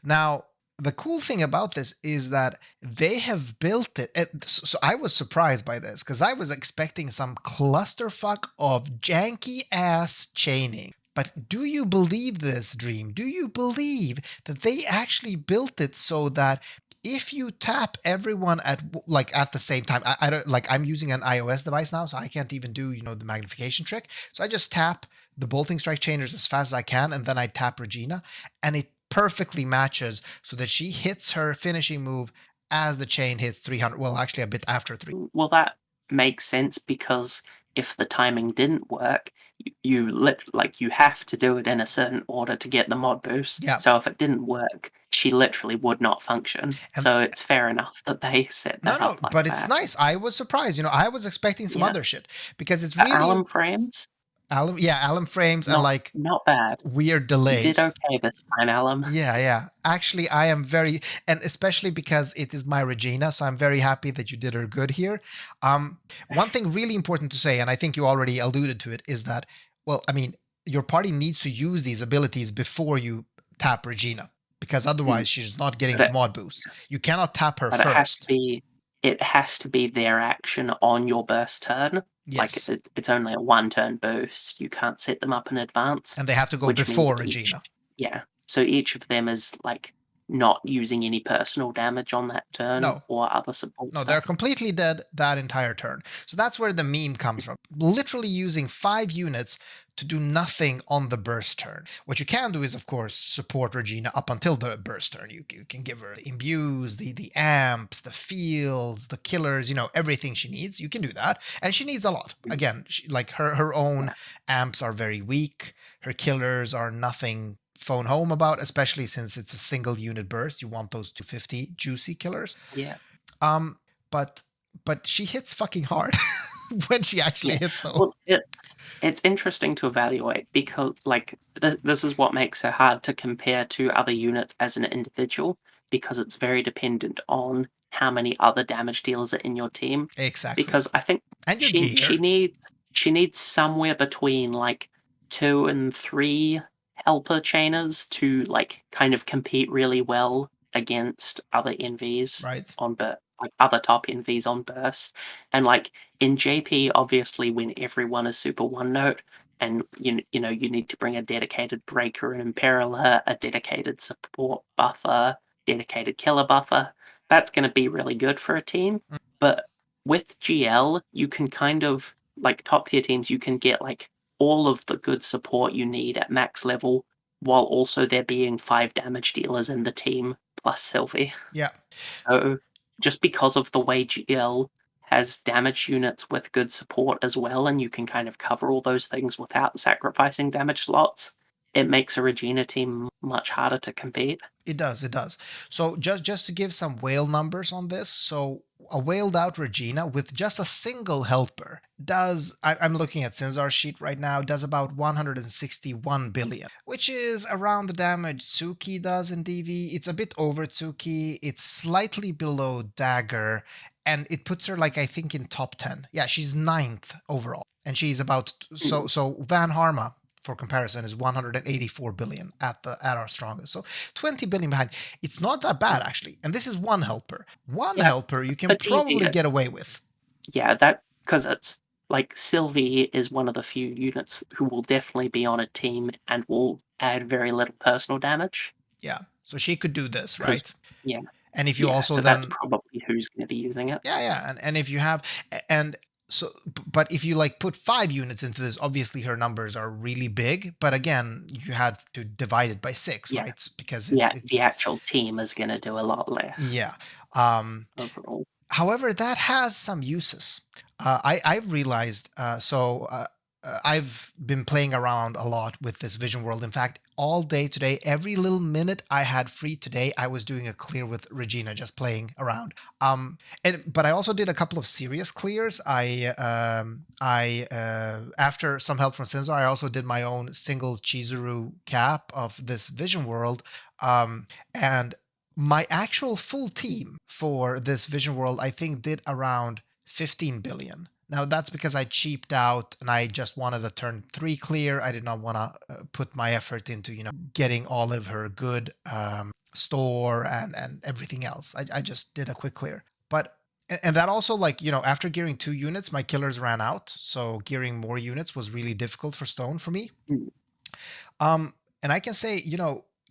[SPEAKER 1] Now, the cool thing about this is that they have built it. So I was surprised by this because I was expecting some clusterfuck of janky ass chaining. But do you believe this, Dream? Do you believe that they actually built it so that if you tap everyone at the same time, I don't like I'm using an iOS device now, so I can't even do the magnification trick. So I just tap the bolting strike chainers as fast as I can, and then I tap Regina, and it perfectly matches so that she hits her finishing move as the chain hits 300. Well, actually, a bit after 3.
[SPEAKER 2] Well, that makes sense because if the timing didn't work, you have to do it in a certain order to get the mod boost.
[SPEAKER 1] Yeah,
[SPEAKER 2] So if it didn't work, she literally would not function.
[SPEAKER 1] and
[SPEAKER 2] So it's fair enough that they set
[SPEAKER 1] no,
[SPEAKER 2] that
[SPEAKER 1] no,
[SPEAKER 2] up like
[SPEAKER 1] but it's
[SPEAKER 2] that.
[SPEAKER 1] nice. I was surprised. I was expecting some
[SPEAKER 2] Yeah.
[SPEAKER 1] other shit because it's really
[SPEAKER 2] Alum frames,
[SPEAKER 1] alum frames and
[SPEAKER 2] not
[SPEAKER 1] like
[SPEAKER 2] not bad.
[SPEAKER 1] weird
[SPEAKER 2] You did
[SPEAKER 1] delays.
[SPEAKER 2] okay this time, Alum.
[SPEAKER 1] Yeah, yeah. Actually, I am very, and especially because it is my Regina, so I'm very happy that you did her good here. One thing really important to say, and I think you already alluded to it, is that, well, I mean, your party needs to use these abilities before you tap Regina, because
[SPEAKER 2] Mm.
[SPEAKER 1] otherwise she's not getting
[SPEAKER 2] But
[SPEAKER 1] the
[SPEAKER 2] it,
[SPEAKER 1] mod boost. You cannot tap her
[SPEAKER 2] but
[SPEAKER 1] first.
[SPEAKER 2] it has to be their action on your burst turn. Like
[SPEAKER 1] Yes,
[SPEAKER 2] it's only a 1 turn boost. You can't set them up in advance,
[SPEAKER 1] and they have to go
[SPEAKER 2] which means
[SPEAKER 1] before
[SPEAKER 2] each
[SPEAKER 1] Regina.
[SPEAKER 2] yeah. So each of them is like not using any personal damage on that turn
[SPEAKER 1] No,
[SPEAKER 2] or other support
[SPEAKER 1] no, they're
[SPEAKER 2] stuff.
[SPEAKER 1] completely dead that entire turn. So that's where the meme comes from. Literally using 5 units to do nothing on the burst turn. What you can do is, of course, support Regina up until the burst turn. You can give her the imbues, the amps, the fields, the killers, everything she needs. You can do that. And she needs a lot.
[SPEAKER 2] Mm.
[SPEAKER 1] Again, like her own
[SPEAKER 2] Yeah,
[SPEAKER 1] amps are very weak. Her killers are nothing phone home about, especially since it's a single unit burst. You want those 250 juicy killers.
[SPEAKER 2] yeah,
[SPEAKER 1] Um, but she hits fucking hard when she actually
[SPEAKER 2] yeah.
[SPEAKER 1] hits though.
[SPEAKER 2] Well, it's interesting to evaluate because like this is what makes her hard to compare to other units as an individual because it's very dependent on how many other damage dealers are in your team.
[SPEAKER 1] Exactly.
[SPEAKER 2] Because I think
[SPEAKER 1] And your
[SPEAKER 2] she she
[SPEAKER 1] gear,
[SPEAKER 2] needs she needs somewhere between like 2 and 3 helper chainers to like kind of compete really well against other NVs
[SPEAKER 1] right?
[SPEAKER 2] on like other top NVs on burst. And like in JP, obviously when everyone is super one note and you need to bring a dedicated breaker and imperiler, a dedicated support buffer, dedicated killer buffer, that's going to be really good for a team. But with GL, you can kind of like top tier teams, you can get like all of the good support you need at max level, while also there being 5 damage dealers in the team plus Sylvie.
[SPEAKER 1] Yeah.
[SPEAKER 2] So just because of the way GL has damage units with good support as well, and you can kind of cover all those things without sacrificing damage slots, it makes a Regina team much harder to compete.
[SPEAKER 1] It does. It does. So just to give some whale numbers on this, so a whaled out Regina with just a single helper does. I'm looking at Sinzar's sheet right now. Does about 161 billion, which is around the damage Tsuki does in DV. It's a bit over Tsuki. It's slightly below Dagger, and it puts her like I think in top 10. Yeah, she's ninth overall, and she's about
[SPEAKER 2] Mm.
[SPEAKER 1] so Van Harma for comparison is 184 billion at our strongest, so 20 billion behind. It's not that bad actually, and this is one
[SPEAKER 2] Yeah,
[SPEAKER 1] helper you can
[SPEAKER 2] for DV,
[SPEAKER 1] probably get away with.
[SPEAKER 2] yeah, that because it's like Sylvie is one of the few units who will definitely be on a team and will add very little personal damage.
[SPEAKER 1] Yeah. So she could do this,
[SPEAKER 2] because
[SPEAKER 1] right?
[SPEAKER 2] yeah,
[SPEAKER 1] And if you
[SPEAKER 2] yeah.
[SPEAKER 1] also
[SPEAKER 2] So that's
[SPEAKER 1] then,
[SPEAKER 2] probably who's going to be using it.
[SPEAKER 1] yeah, and if you have, and so, but if you like put 5 units into this, obviously her numbers are really big. But again, you had to divide it by 6,
[SPEAKER 2] Yeah,
[SPEAKER 1] right? Because
[SPEAKER 2] yeah. The
[SPEAKER 1] it's
[SPEAKER 2] actual team is going to do a lot less
[SPEAKER 1] yeah. Um,
[SPEAKER 2] overall.
[SPEAKER 1] However, that has some uses. I've realized I've been playing around a lot with this vision world. In fact, all day today, every little minute I had free today, I was doing a clear with Regina, just playing around. But I also did a couple of serious clears. After some help from Sensor, I also did my own single Chizuru cap of this vision world. And my actual full team for this vision world, I think, did around 15 billion. Now that's because I cheaped out and I just wanted a turn 3 clear. I did not want to put my effort into, getting all of her good store and everything else. I just did a quick clear. But and that also, like, after gearing 2 units, my killers ran out. So gearing more units was really difficult for Stone for me.
[SPEAKER 2] Mm.
[SPEAKER 1] And I can say,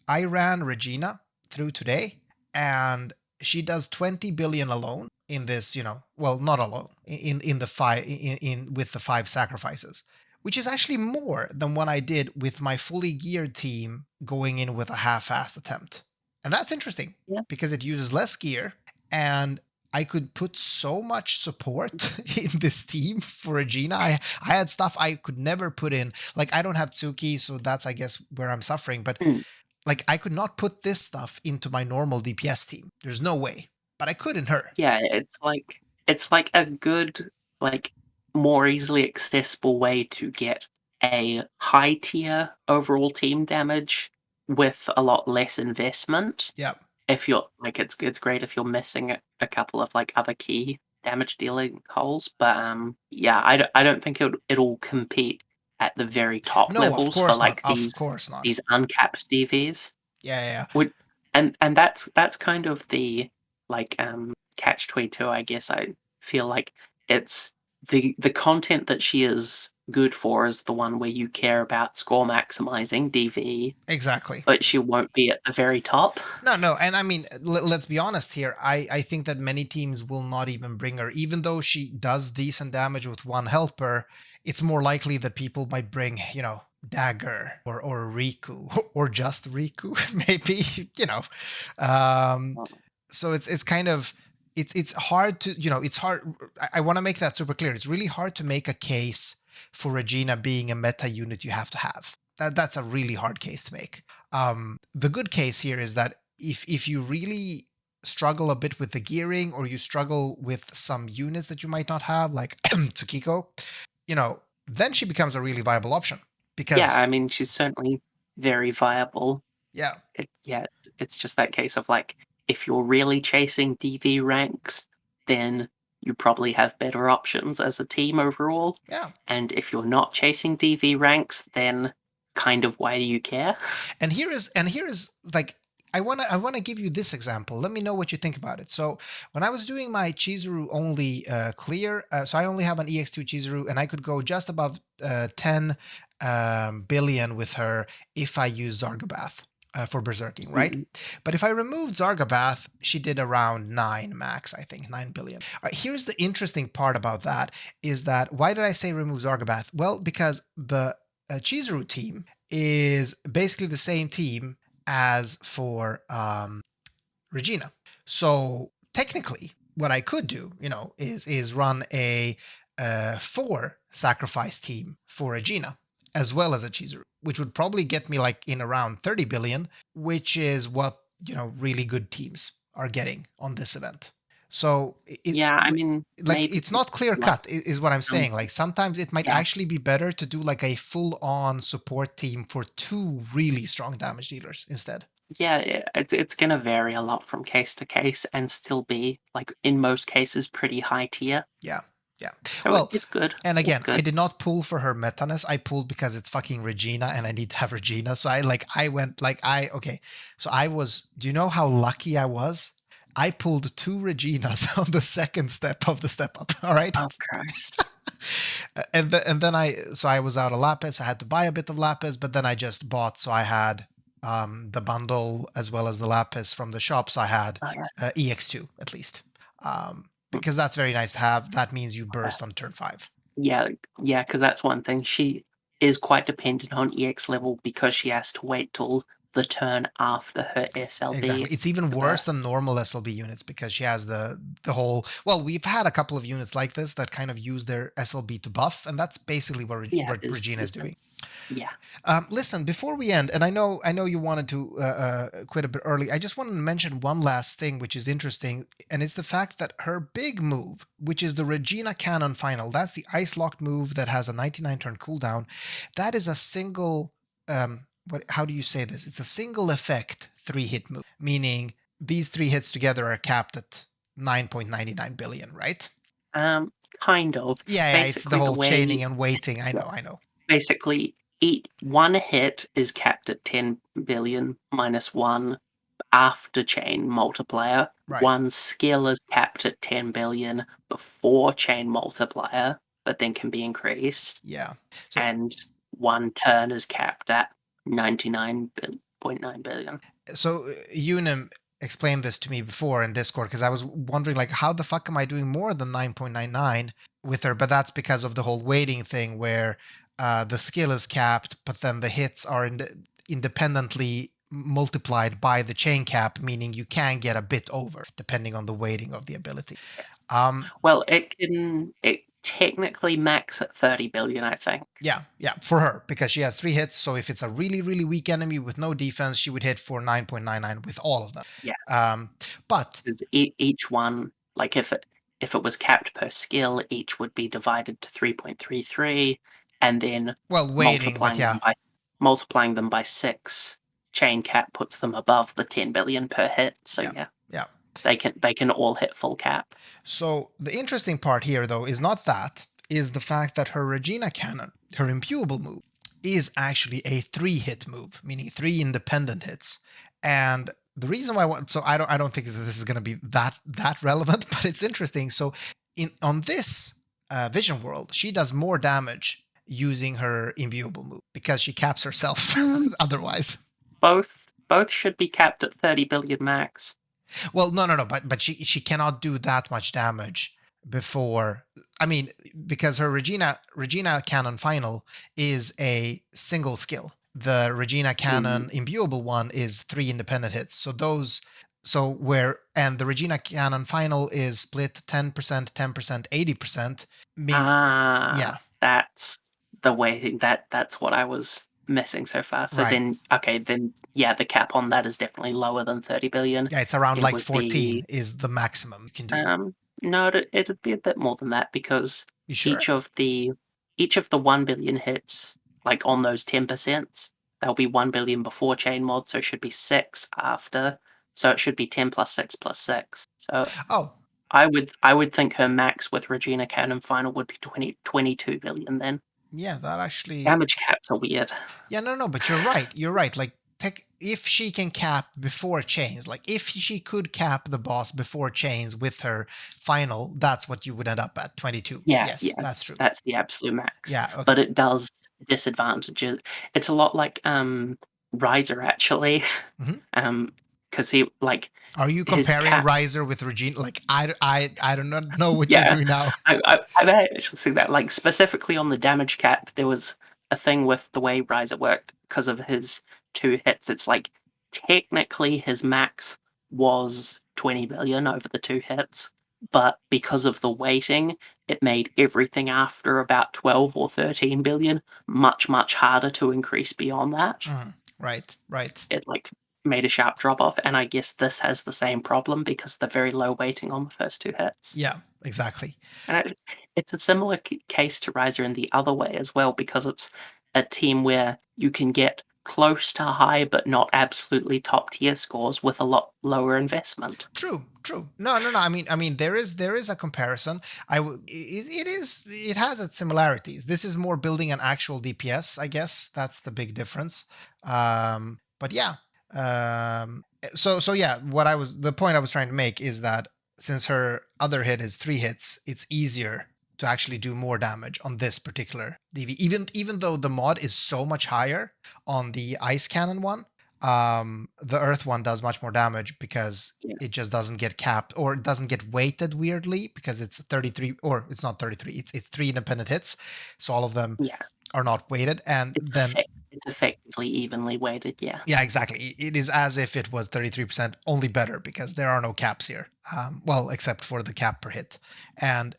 [SPEAKER 1] I ran Regina through today, and she does 20 billion alone in this, well, not alone, in the five in with the 5 sacrifices, which is actually more than what I did with my fully geared team going in with a half-assed attempt. And that's interesting
[SPEAKER 2] Yeah.
[SPEAKER 1] because it uses less gear, and I could put so much support in this team for Regina. I had stuff I could never put in. Like, I don't have Tsuki, so that's, I guess, where I'm suffering. But
[SPEAKER 2] Mm.
[SPEAKER 1] like, I could not put this stuff into my normal DPS team. There's no way. But I could in her.
[SPEAKER 2] Yeah, it's like a good, like, more easily accessible way to get a high tier overall team damage with a lot less investment.
[SPEAKER 1] Yeah.
[SPEAKER 2] If you're like, it's great if you're missing a couple of like other key damage dealing holes, but yeah, I don't think it'll compete at the very top
[SPEAKER 1] No, of
[SPEAKER 2] levels for
[SPEAKER 1] course not.
[SPEAKER 2] like
[SPEAKER 1] Of
[SPEAKER 2] these
[SPEAKER 1] course not.
[SPEAKER 2] these uncapped DVs.
[SPEAKER 1] Yeah, yeah,
[SPEAKER 2] Would and that's kind of the like catch 22, I guess. I feel like it's the content that she is good for is the one where you care about score maximizing DV,
[SPEAKER 1] exactly.
[SPEAKER 2] but she won't be at the very top.
[SPEAKER 1] No. And I mean, let's be honest here. I think that many teams will not even bring her. Even though she does decent damage with one helper, it's more likely that people might bring, Dagger or Riku or just Riku, maybe, so it's kind of, it's hard to, it's hard. I want to make that super clear. It's really hard to make a case for Regina being a meta unit you have to have. That's a really hard case to make. The good case here is that if you really struggle a bit with the gearing, or you struggle with some units that you might not have, like Tsukiko, then she becomes a really viable option.
[SPEAKER 2] Yeah,
[SPEAKER 1] Because
[SPEAKER 2] I mean, she's certainly very viable.
[SPEAKER 1] yeah,
[SPEAKER 2] It's just that case of like, if you're really chasing DV ranks, then you probably have better options as a team overall.
[SPEAKER 1] yeah.
[SPEAKER 2] And if you're not chasing DV ranks, then kind of why do you care?
[SPEAKER 1] And here is like, I wanna give you this example. Let me know what you think about it. So when I was doing my Chizuru only clear, so I only have an EX2 Chizuru, and I could go just above 10 billion with her if I use Zargabath for berserking, right? But if I removed Zargabath, she did around 9 max, I think 9 billion. All right, here's the interesting part about that is that, why did I say remove Zargabath? Well, because the Chizuru team is basically the same team as for Regina. So technically, what I could do, is run a 4 sacrifice team for Regina as well as a Chizuru, which would probably get me like in around 30 billion, which is what, really good teams are getting on this event. So
[SPEAKER 2] Yeah, I mean,
[SPEAKER 1] like,
[SPEAKER 2] maybe
[SPEAKER 1] it's not clear
[SPEAKER 2] like
[SPEAKER 1] cut is what I'm saying. Like, sometimes it might
[SPEAKER 2] yeah,
[SPEAKER 1] actually be better to do like a full on support team for 2 really strong damage dealers instead.
[SPEAKER 2] yeah, it's gonna vary a lot from case to case and still be like in most cases pretty high tier.
[SPEAKER 1] Yeah. Yeah.
[SPEAKER 2] So
[SPEAKER 1] Well,
[SPEAKER 2] it's good.
[SPEAKER 1] and
[SPEAKER 2] It's
[SPEAKER 1] again, I
[SPEAKER 2] good.
[SPEAKER 1] did not pull for her metaness. I pulled because it's fucking Regina and I need to have Regina. So I went like, okay. So I was, do you know how lucky I was? I pulled 2 Reginas on the second step of the step up. All right.
[SPEAKER 2] Oh Christ.
[SPEAKER 1] And then I was out of lapis. I had to buy a bit of lapis, but then I just bought. So I had the bundle as well as the lapis from the shops, I had
[SPEAKER 2] Oh, yeah.
[SPEAKER 1] EX2 at least.
[SPEAKER 2] Hmm.
[SPEAKER 1] Because that's very nice to have. That means you burst on turn 5.
[SPEAKER 2] Yeah, yeah, because that's one thing. She is quite dependent on EX level because she has to wait till the turn after her SLB
[SPEAKER 1] Exactly. It's even
[SPEAKER 2] to
[SPEAKER 1] worse
[SPEAKER 2] burst.
[SPEAKER 1] than normal SLB units because she has the whole. Well, we've had a couple of units like this that kind of use their SLB to buff, and that's basically
[SPEAKER 2] Yeah,
[SPEAKER 1] what Regina is doing.
[SPEAKER 2] yeah.
[SPEAKER 1] Listen, before we end, and I know you wanted to quit a bit early. I just wanted to mention one last thing, which is interesting, and it's the fact that her big move, which is the Regina Cannon Final, that's the ice locked move that has a 99 turn cooldown. That is a single. What? How do you say this? It's a single effect 3-hit move, meaning these 3 hits together are capped at 9.99 billion, right?
[SPEAKER 2] Um, kind of.
[SPEAKER 1] Yeah, yeah. It's the
[SPEAKER 2] Basically, the
[SPEAKER 1] whole chaining
[SPEAKER 2] way
[SPEAKER 1] and waiting. I
[SPEAKER 2] yeah,
[SPEAKER 1] know, I know.
[SPEAKER 2] basically each one hit is capped at 10 billion minus one after chain multiplier.
[SPEAKER 1] Right.
[SPEAKER 2] One skill is capped at 10 billion before chain multiplier, but then can be increased.
[SPEAKER 1] Yeah. So
[SPEAKER 2] And one turn is capped at 99.9 billion.
[SPEAKER 1] so Unum explained this to me before in Discord because I was wondering like how the fuck am I doing more than 9.99 with her? But that's because of the whole waiting thing where the skill is capped, but then the hits are independently multiplied by the chain cap, meaning you can get a bit over depending on the weighting of the ability. Um,
[SPEAKER 2] Well, it technically max at 30 billion, I think.
[SPEAKER 1] yeah, yeah, for her because she has 3 hits. So if it's a really, really weak enemy with no defense, she would hit for 9.99 with all of them.
[SPEAKER 2] Yeah.
[SPEAKER 1] Um, but
[SPEAKER 2] Each one, like if it was capped per skill, each would be divided to 3.33, and then
[SPEAKER 1] well, waiting, but yeah,
[SPEAKER 2] multiplying them by 6. Chain cap puts them above the 10 billion per hit. So
[SPEAKER 1] yeah,
[SPEAKER 2] yeah,
[SPEAKER 1] yeah.
[SPEAKER 2] they can all hit full cap.
[SPEAKER 1] So the interesting part here, though, is not that, is the fact that her Regina Cannon, her imbuable move, is actually a 3-hit move, meaning 3 independent hits. And the reason why I don't think that this is going to be that relevant, but it's interesting. So in on this Vision World, she does more damage using her imbuable move because she caps herself otherwise.
[SPEAKER 2] Both should be capped at 30 billion max.
[SPEAKER 1] Well, no, but she cannot do that much damage before. I mean, because her Regina Cannon Final is a single skill. The Regina Cannon imbuable one is 3 independent hits. So those, and the Regina Cannon Final is split 10%, 10%, 80%. Yeah,
[SPEAKER 2] That's the way that's what I was missing so far. So
[SPEAKER 1] right.
[SPEAKER 2] then yeah, the cap on that is definitely lower than 30 billion.
[SPEAKER 1] Yeah, it's around
[SPEAKER 2] It
[SPEAKER 1] like
[SPEAKER 2] would
[SPEAKER 1] 14
[SPEAKER 2] be
[SPEAKER 1] is the maximum you can do.
[SPEAKER 2] no, it'd be a bit more than that because
[SPEAKER 1] You sure?
[SPEAKER 2] each of the 1 billion hits, like on those 10%, there'll be 1 billion before chain mod, so it should be 6 after. So it should be 10 plus 6 plus 6. So
[SPEAKER 1] Oh,
[SPEAKER 2] I would think her max with Regina Cannon Final would be 22 billion then.
[SPEAKER 1] yeah, that actually.
[SPEAKER 2] Damage caps are weird.
[SPEAKER 1] Yeah, no, but you're right. You're right. Like, if she can cap before chains, like if she could cap the boss before chains with her final, that's what you would end up at 22.
[SPEAKER 2] Yeah,
[SPEAKER 1] Yes,
[SPEAKER 2] yeah,
[SPEAKER 1] that's true.
[SPEAKER 2] that's the absolute max.
[SPEAKER 1] Yeah, okay.
[SPEAKER 2] But it does disadvantage it. It's a lot like Riser actually.
[SPEAKER 1] Mhm.
[SPEAKER 2] Because he like
[SPEAKER 1] Are you
[SPEAKER 2] his
[SPEAKER 1] comparing
[SPEAKER 2] cap.
[SPEAKER 1] Riser with Regina? Like, I do not know what you're
[SPEAKER 2] Yeah,
[SPEAKER 1] doing now.
[SPEAKER 2] I've actually seen that. Like specifically on the damage cap, there was a thing with the way Riser worked because of his 2 hits. It's like technically his max was 20 billion over the 2 hits, but because of the weighting, it made everything after about 12 or 13 billion much harder to increase beyond that.
[SPEAKER 1] Right, right.
[SPEAKER 2] It like made a sharp drop off, and I guess this has the same problem because the very low weighting on the first 2 hits.
[SPEAKER 1] Yeah, exactly.
[SPEAKER 2] And it's a similar case to Riser in the other way as well, because it's a team where you can get close to high but not absolutely top tier scores with a lot lower investment.
[SPEAKER 1] True, true. No. I mean, there is a comparison. It has its similarities. This is more building an actual DPS, I guess. That's the big difference. But yeah. So yeah, the point I was trying to make is that since her other hit is 3 hits, it's easier to actually do more damage on this particular DV. Even though the mod is so much higher on the ice cannon one, The Earth one does much more damage because
[SPEAKER 2] Yeah.
[SPEAKER 1] it just doesn't get capped, or it doesn't get weighted weirdly because it's 33, or it's not 33, it's 3 independent hits, so all of them
[SPEAKER 2] Yeah.
[SPEAKER 1] are not weighted. And then
[SPEAKER 2] It's effectively evenly weighted, yeah.
[SPEAKER 1] yeah, exactly, it is as if it was 33%, only better because there are no caps here, well, except for the cap per hit. And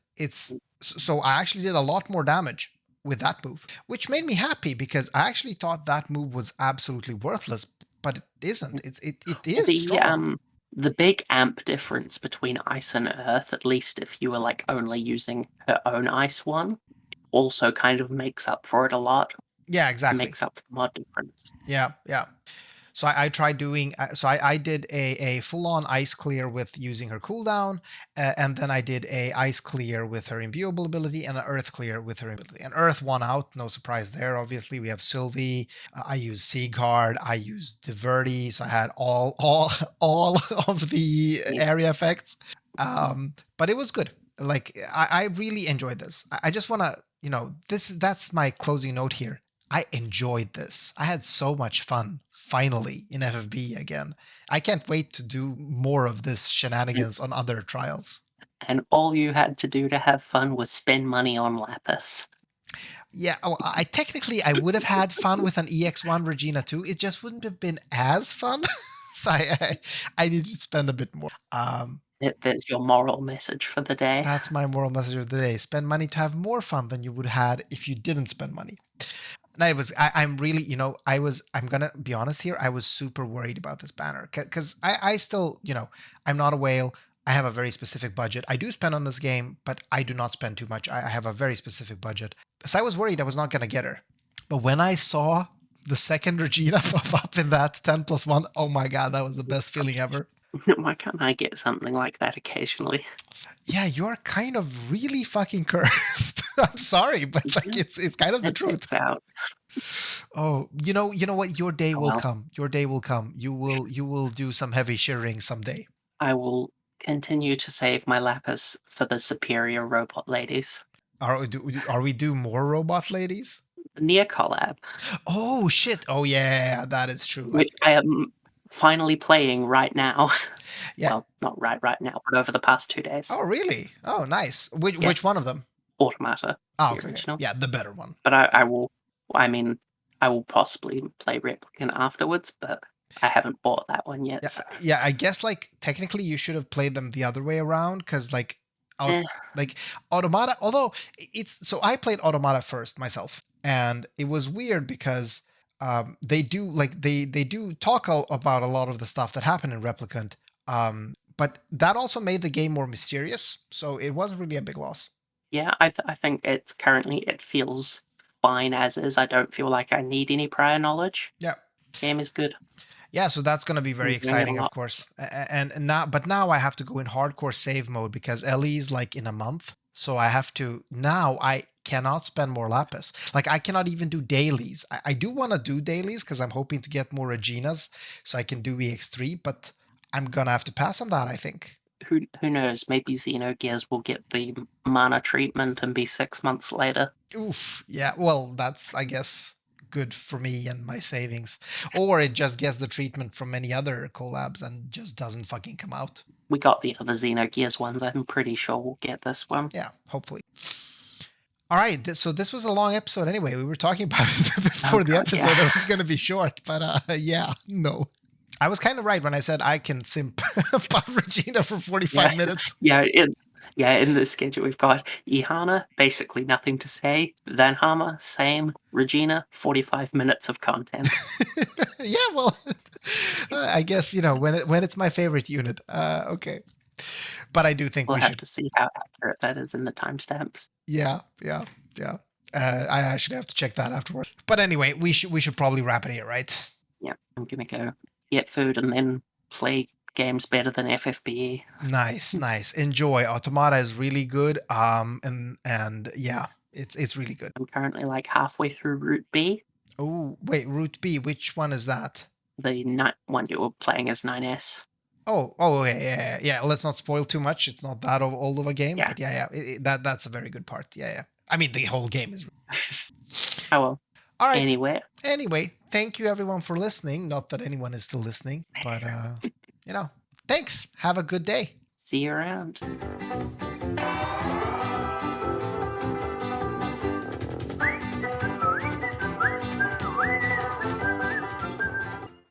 [SPEAKER 1] so I actually did a lot more damage with that move, which made me happy because I actually thought that move was absolutely worthless, but it isn't. It is strong.
[SPEAKER 2] The big amp difference between ice and earth, at least if you were like only using her own ice one, also kind of makes up for it a lot.
[SPEAKER 1] Yeah, exactly.
[SPEAKER 2] Makes up for the mod difference.
[SPEAKER 1] Yeah, yeah. So I tried doing, so I did a full-on ice clear with using her cooldown, and then I did a ice clear with her imbuable ability and an earth clear with her ability. And earth won out, no surprise there. Obviously, we have Sylvie. I used Seaguard. I used Diverty. So I had all of the
[SPEAKER 2] Yeah.
[SPEAKER 1] area effects. But it was good. Like I really enjoyed this. I just want to, that's my closing note here. I enjoyed this. I had so much fun finally in FFB again. I can't wait to do more of this shenanigans on other trials.
[SPEAKER 2] And all you had to do to have fun was spend money on Lapis.
[SPEAKER 1] Yeah, well, I would have had fun with an EX1 Regina too. It just wouldn't have been as fun. So I need to spend a bit more.
[SPEAKER 2] There's your moral message for the day.
[SPEAKER 1] That's my moral message of the day. Spend money to have more fun than you would have had if you didn't spend money. No, I'm really, I'm going to be honest here. I was super worried about this banner because I still, I'm not a whale. I have a very specific budget. I do spend on this game, but I do not spend too much. I have a very specific budget. So I was worried I was not going to get her. But when I saw the second Regina pop up in that 10+1, oh my God, that was the best feeling ever.
[SPEAKER 2] Why can't I get something like that occasionally?
[SPEAKER 1] Yeah, you're kind of really fucking cursed. I'm sorry, but like it's kind of the truth.
[SPEAKER 2] It's out.
[SPEAKER 1] Oh, you know what? Your day will
[SPEAKER 2] Well.
[SPEAKER 1] come. Your day will come. You will do some heavy shearing someday.
[SPEAKER 2] I will continue to save my Lapis for the superior robot ladies.
[SPEAKER 1] Are we do more robot ladies?
[SPEAKER 2] The Nia collab.
[SPEAKER 1] Oh shit! Oh yeah, that is true.
[SPEAKER 2] Which I am finally playing right now.
[SPEAKER 1] Yeah.
[SPEAKER 2] Well, not right now, but over the past 2 days.
[SPEAKER 1] Oh really? Oh nice. Which one of them?
[SPEAKER 2] Automata.
[SPEAKER 1] Oh,
[SPEAKER 2] the
[SPEAKER 1] okay.
[SPEAKER 2] original.
[SPEAKER 1] Yeah, the better one.
[SPEAKER 2] But I will possibly play Replicant afterwards, but I haven't bought that one yet.
[SPEAKER 1] Yeah,
[SPEAKER 2] so.
[SPEAKER 1] yeah. I guess like technically you should have played them the other way around because like Automata. Although I played Automata first myself, and it was weird because they do talk about a lot of the stuff that happened in Replicant, but that also made the game more mysterious. So it wasn't really a big loss.
[SPEAKER 2] Yeah, I think it feels fine as is. I don't feel like I need any prior knowledge.
[SPEAKER 1] Yeah.
[SPEAKER 2] Game is good.
[SPEAKER 1] Yeah, so that's going to be very exciting, of course. And now I have to go in hardcore save mode because Ellie's like in a month. So I cannot spend more Lapis. Like I cannot even do dailies. I do want to do dailies because I'm hoping to get more Reginas so I can do EX3, but I'm going to have to pass on that, I think.
[SPEAKER 2] Who knows? Maybe Xenogears will get the mana treatment and be 6 months later.
[SPEAKER 1] Oof. Yeah, well, that's, I guess, good for me and my savings. Or it just gets the treatment from many other collabs and just doesn't fucking come out.
[SPEAKER 2] We got the other Xenogears ones. I'm pretty sure we'll get this one.
[SPEAKER 1] Yeah, hopefully. All right, so this was a long episode anyway. We were talking about it before the episode. Yeah. It was going to be short, but yeah, no. I was kind of right when I said I can simp Regina for 45 minutes.
[SPEAKER 2] Yeah, in the schedule we've got Ihana, basically nothing to say. Then Harma, same. Regina, 45 minutes of content.
[SPEAKER 1] Yeah, well, I guess, when it's my favorite unit. Okay. But I do think
[SPEAKER 2] we'll have to see how accurate that is in the timestamps.
[SPEAKER 1] Yeah. I actually have to check that afterward. But anyway, we should probably wrap it here, right?
[SPEAKER 2] Yeah, I'm gonna go get food and then play games better than FFBE.
[SPEAKER 1] Nice. Enjoy. Automata is really good. And yeah, it's really good.
[SPEAKER 2] I'm currently like halfway through Route B.
[SPEAKER 1] Oh, wait, Route B. Which one is that?
[SPEAKER 2] The one you were playing as 9S.
[SPEAKER 1] Oh, yeah. Let's not spoil too much. It's not that old of a game,
[SPEAKER 2] yeah.
[SPEAKER 1] But yeah, that's a very good part. Yeah. I mean, the whole game is.
[SPEAKER 2] Oh well.
[SPEAKER 1] All right.
[SPEAKER 2] Anywhere.
[SPEAKER 1] Anyway, thank you everyone for listening. Not that anyone is still listening, but thanks. Have a good day.
[SPEAKER 2] See you around.